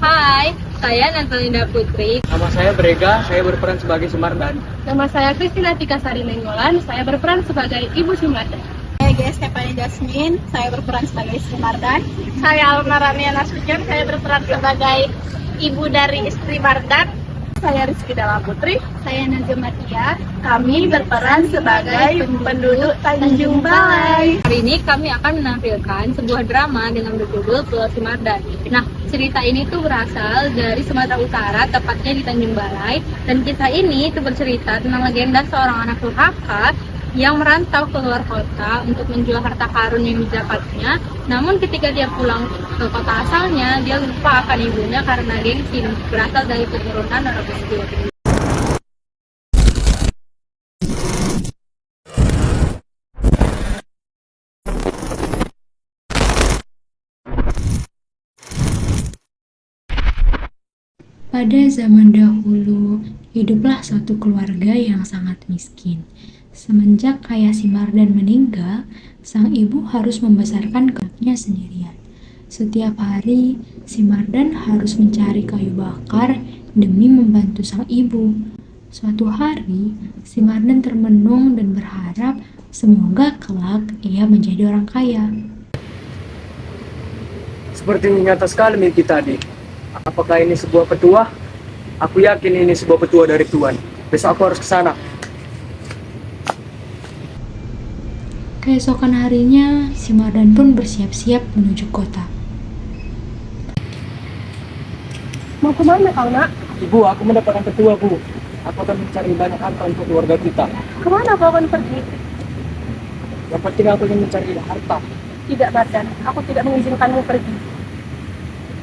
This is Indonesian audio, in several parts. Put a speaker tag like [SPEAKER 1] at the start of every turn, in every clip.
[SPEAKER 1] Hai, saya Natalinda Putri.
[SPEAKER 2] Nama saya Brega, saya berperan sebagai Sumardan.
[SPEAKER 1] Nama saya Kristina Tika Sari Nenggolan. Saya berperan sebagai Ibu Sumardan.
[SPEAKER 3] Saya Stefani Jasmine, saya berperan sebagai Sumardan.
[SPEAKER 1] Saya Alma Rania Nasution. Saya berperan sebagai ibu dari istri Mardan. Saya Rizky Dalla Putri.
[SPEAKER 3] Saya Nazma Tia.
[SPEAKER 1] Kami berperan sebagai penduduk Tanjung Balai. Hari ini kami akan menampilkan sebuah drama dengan berjudul Pulau Sumardan. Nah, cerita ini tuh berasal dari Sumatera Utara, tepatnya di Tanjung Balai. Dan kisah ini tuh bercerita tentang legenda seorang anak durhaka yang merantau ke luar kota untuk menjual harta karun yang didapatnya. Namun ketika dia pulang ke kota asalnya, dia lupa akan ibunya karena gengsi berasal dari keturunan orang miskin.
[SPEAKER 4] Pada zaman dahulu, hiduplah suatu keluarga yang sangat miskin. Semenjak Kaya Simardan meninggal, sang ibu harus membesarkan anaknya sendirian. Setiap hari, Simardan harus mencari kayu bakar demi membantu sang ibu. Suatu hari, Simardan termenung dan berharap semoga kelak ia menjadi orang kaya.
[SPEAKER 2] Seperti nyata sekali mimpi tadi. Apakah ini sebuah petua? Aku yakin ini sebuah petua dari Tuhan. Besok aku harus ke sana.
[SPEAKER 4] Keesokan harinya, Simardan pun bersiap-siap menuju kota.
[SPEAKER 1] Mau kemana kau nak?
[SPEAKER 2] Ibu, aku mendapatkan petua, Bu. Aku akan mencari banyak harta untuk keluarga kita.
[SPEAKER 1] Kemana kau akan pergi?
[SPEAKER 2] Yang penting aku ingin mencari harta.
[SPEAKER 1] Tidak, Mardan. Aku tidak mengizinkanmu pergi.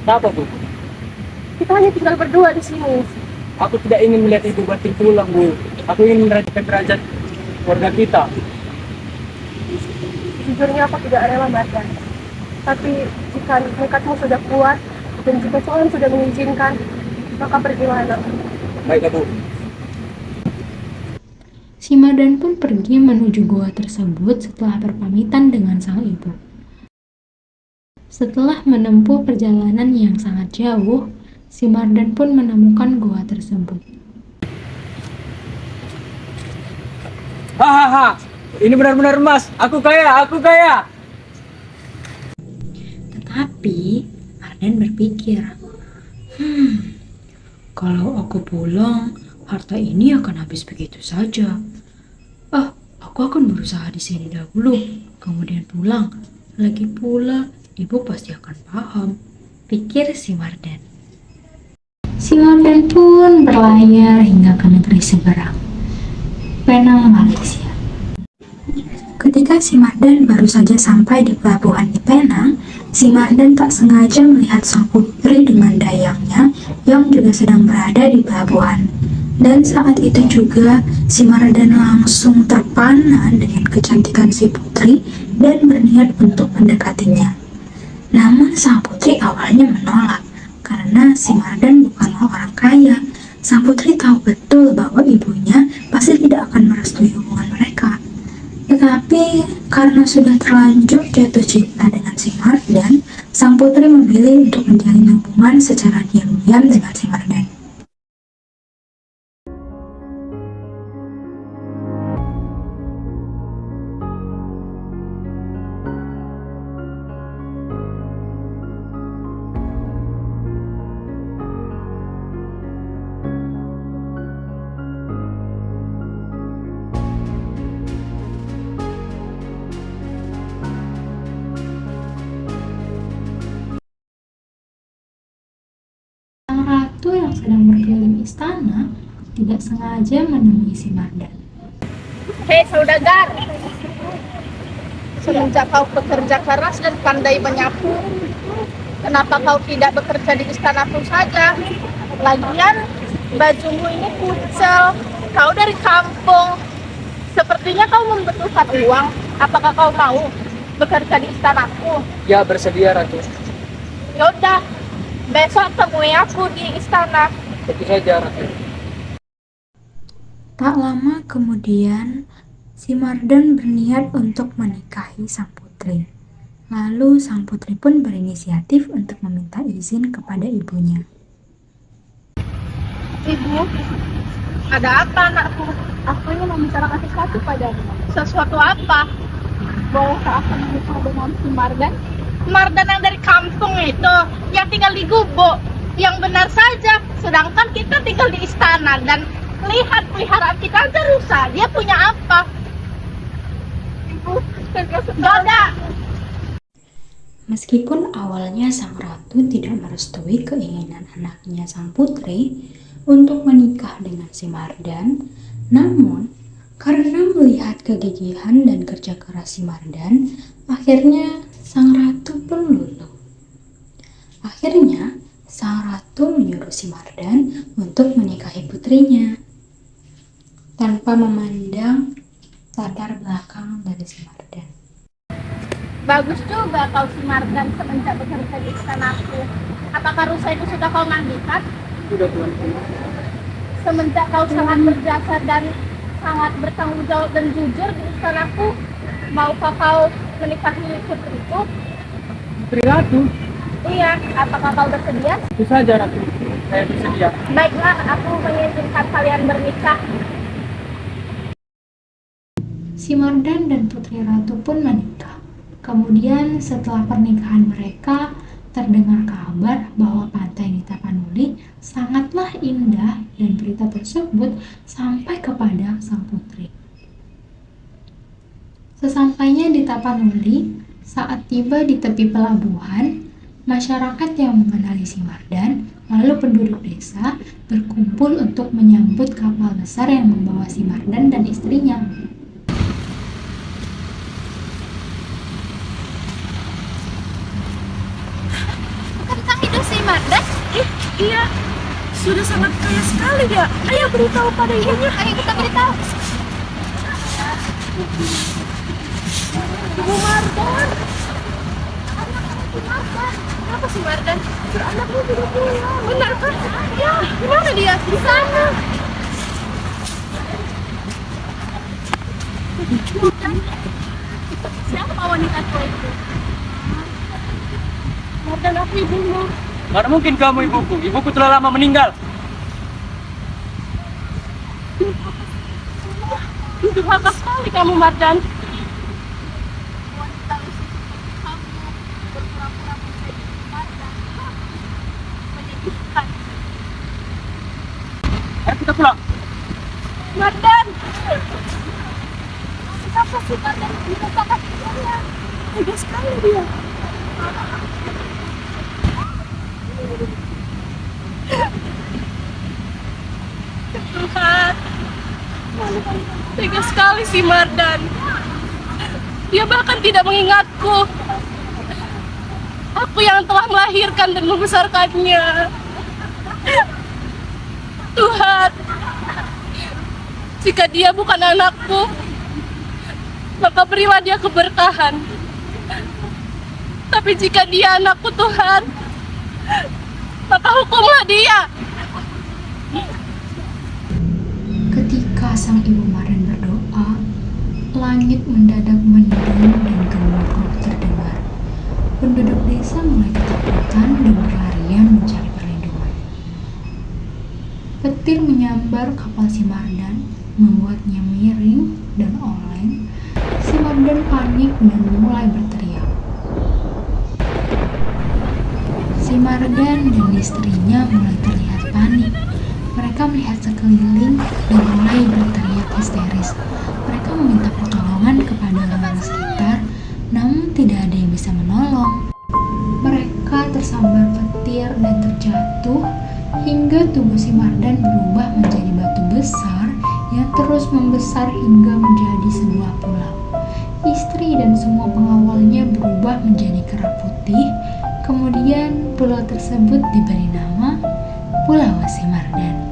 [SPEAKER 2] Kenapa, Bu?
[SPEAKER 1] Kita hanya tinggal berdua di sini.
[SPEAKER 2] Aku tidak ingin melihat ibu batin pulang, Bu. Aku ingin merasakan derajat keluarga kita.
[SPEAKER 1] Jujurnya aku tidak rela, Mardan. Tapi jika nekatmu sudah kuat dan jika Tuhan sudah mengizinkan, maka pergilah.
[SPEAKER 2] Baiklah, Bu.
[SPEAKER 4] Simardan pun pergi menuju gua tersebut setelah berpamitan dengan sang ibu. Setelah menempuh perjalanan yang sangat jauh, Simardan pun menemukan gua tersebut.
[SPEAKER 2] Hahaha, ini benar-benar emas. Aku kaya, aku kaya.
[SPEAKER 4] Tetapi Mardan berpikir, kalau aku pulang, harta ini akan habis begitu saja. Aku akan berusaha di sini dahulu, kemudian pulang. Lagi pula, ibu pasti akan paham, pikir Simardan. Simardan pun berlayar hingga ke negeri seberang, Penang, Malaysia. Ketika Simardan baru saja sampai di pelabuhan di Penang, Simardan tak sengaja melihat sang putri dengan dayangnya yang juga sedang berada di pelabuhan. Dan saat itu juga, Simardan langsung terpana dengan kecantikan si putri dan berniat untuk mendekatinya. Namun sang putri awalnya menolak, karena Simardan bukanlah orang kaya. Sang putri tahu betul bahwa ibunya pasti tidak akan merestui hubungan mereka. Tetapi karena sudah terlanjur jatuh cinta dengan Simardan, sang putri memilih untuk menjalin hubungan secara diam-diam dengan Simardan. Sang ratu yang sedang berkeliling istana tidak sengaja menemui Simardan.
[SPEAKER 3] Hei saudagar, semenjak kau bekerja keras dan pandai menyapu, kenapa kau tidak bekerja di istanaku saja? Lagian bajumu ini kucel, kau dari kampung. Sepertinya kau membutuhkan uang. Apakah kau mau bekerja di istanaku?
[SPEAKER 2] Ya, bersedia, Ratu.
[SPEAKER 3] Yaudah, besok temui aku di istana.
[SPEAKER 2] Tentu saja, Ratu.
[SPEAKER 4] Tak lama kemudian, Simardan berniat untuk menikahi sang putri. Lalu sang putri pun berinisiatif untuk meminta izin kepada ibunya.
[SPEAKER 3] Ibu, ada apa anakku?
[SPEAKER 1] Aku ingin membicarakan sesuatu padamu.
[SPEAKER 3] Sesuatu apa?
[SPEAKER 1] Bolehkah aku menikah dengan si Mardan?
[SPEAKER 3] Mardan yang dari kampung itu, yang tinggal di gubuk. Yang benar saja, sedangkan kita tinggal di istana dan lihat peliharaan kita aja rusak. Dia punya apa?
[SPEAKER 1] Ibu, tegas
[SPEAKER 3] Gak ada.
[SPEAKER 4] Meskipun awalnya sang ratu tidak merestui keinginan anaknya sang putri untuk menikah dengan si Mardan, namun karena melihat kegigihan dan kerja keras si Mardan, akhirnya sang ratu pun luluh. Akhirnya, sang ratu menyuruh si Mardan untuk menikahi putrinya, tanpa memandang latar belakang dari si Mardan.
[SPEAKER 3] Bagus juga kau si Mardan semenjak bekerja di istanaku. Apakah rusa itu sudah kau mandikan?
[SPEAKER 2] Sudah tuanku.
[SPEAKER 3] Semenjak kau sangat berjasa dan sangat bertanggung jawab dan jujur di istanaku, maukah kau menikahi putriku?
[SPEAKER 2] Putri Ratu,
[SPEAKER 3] Iya, apakah kau bersedia?
[SPEAKER 2] itu saja Ratu. Saya bersedia.
[SPEAKER 3] Baiklah, aku mengizinkan kalian bernikah.
[SPEAKER 4] Si Mardan dan Putri Ratu pun menikah. Kemudian setelah pernikahan mereka, terdengar kabar bahwa pantai di Tapanuli sangatlah indah dan berita tersebut sampai kepada sang putri. Sesampainya di Tapanuli, saat tiba di tepi pelabuhan, masyarakat yang mengenali si Mardan, lalu penduduk desa berkumpul untuk menyambut kapal besar yang membawa si Mardan dan istrinya.
[SPEAKER 3] Bukankah itu si Mardan? Iya, sudah sangat kaya sekali dia. Ayo beritahu pada ibunya. Ayo kita beritahu. Ibu Mardan. Ibu Mardan. Kenapa si Mardan? Anakmu sudah pulang. Benar kan? Ya, di mana dia? Di sana. Siapa wanita tua itu? Mardan, aku ibumu.
[SPEAKER 2] Mana mungkin kamu ibuku? Ibuku telah lama meninggal.
[SPEAKER 3] Durhaka sekali kamu, Mardan.
[SPEAKER 2] Ayo kita pulang.
[SPEAKER 3] Mardan! Kenapa sih Mardan dilupakan ibunya? Tega sekali dia. Tuhan, tega sekali si Mardan. Dia bahkan tidak mengingatku. Aku yang telah melahirkan dan membesarkannya. Tuhan, jika dia bukan anakku, maka berilah dia keberkahan. Tapi jika dia anakku Tuhan, maka hukumlah dia.
[SPEAKER 4] Ketika sang ibu Mardan berdoa, langit mendadak mendung dan gemuruh terdengar. Penduduk desa mulai ketakutan dan berlarian mencari perlindungan. Petir menyambar kapal si Mardan, membuatnya miring dan oleng. Si Mardan panik dan mulai berteriak. Si Mardan dan istrinya mulai terlihat panik. Mereka melihat sekeliling dan mulai berteriak histeris. Mereka meminta pertolongan kepada orang sekitar, namun tidak ada yang bisa menolong. Mereka tersambar petir dan terjatuh hingga tubuh si Mardan berubah menjadi batu besar yang terus membesar hingga menjadi sebuah pulau. Istri dan semua pengawalnya berubah menjadi kera putih. Kemudian pulau tersebut diberi nama Pulau Si Mardan.